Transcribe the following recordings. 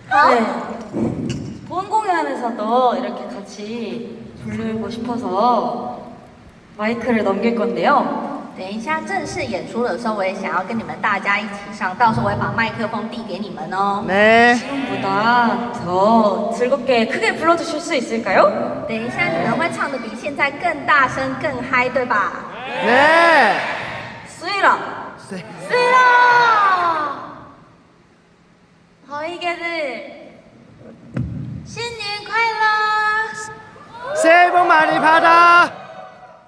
네. 본 공연에서도 이렇게 같이 부르고 싶어서 마이크를 넘길 건데요. 等一下正式演出的时候，我也想要跟你们大家一起上，到时候我会把麦克风递给你们哦。 네. 지금보다 더 즐겁게 크게 불러주실 수 있을까요? 等一下你们会唱的比现在更大声、更嗨，对吧？ 네. 스위라! 네. 스위라! 저희게들 신년 快乐! 새해 복 많이 받아.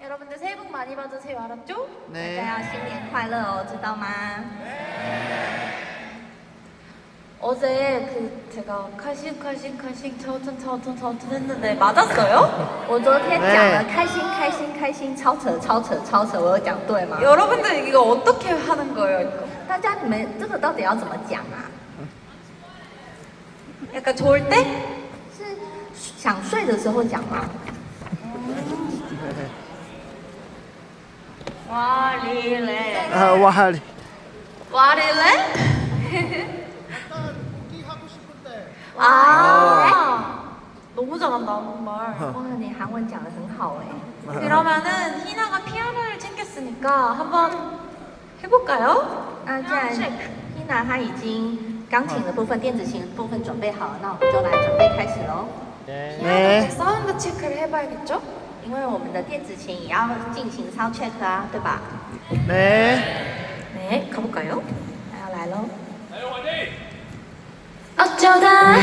여러분들 새해 복 많이 받으세요. 알았죠? 大 네. 家要新年快乐哦，知道吗？ 어제 제가 칼싱 차오튼 했는데 맞았어요? 我昨天讲了对开心开心开心，超扯超扯超扯，我有讲对吗？ 여러분들 이거 어떻게 하는 거예요? 이거? 大家你们这个到底要怎么讲啊？ 약간 좋을 때? 是想睡的时候讲吗？ 와리래 아, 와리. 와리래? 아 너무 잘한다 정말 哇，你韩文讲的很好哎。 그러면은 희나가 피아노를 챙겼으니까 한번 해볼까요? 那既然 Tina 她已经钢琴的部分、电子琴的部分准备好了，那我们就来准備开始喽。 네. 피아노 사운드 체크를 해봐야겠죠? 因为我们的电子琴也要进行 sound check 啊，对吧？ 네. 네 가볼까요? 那要来喽。 어쩌다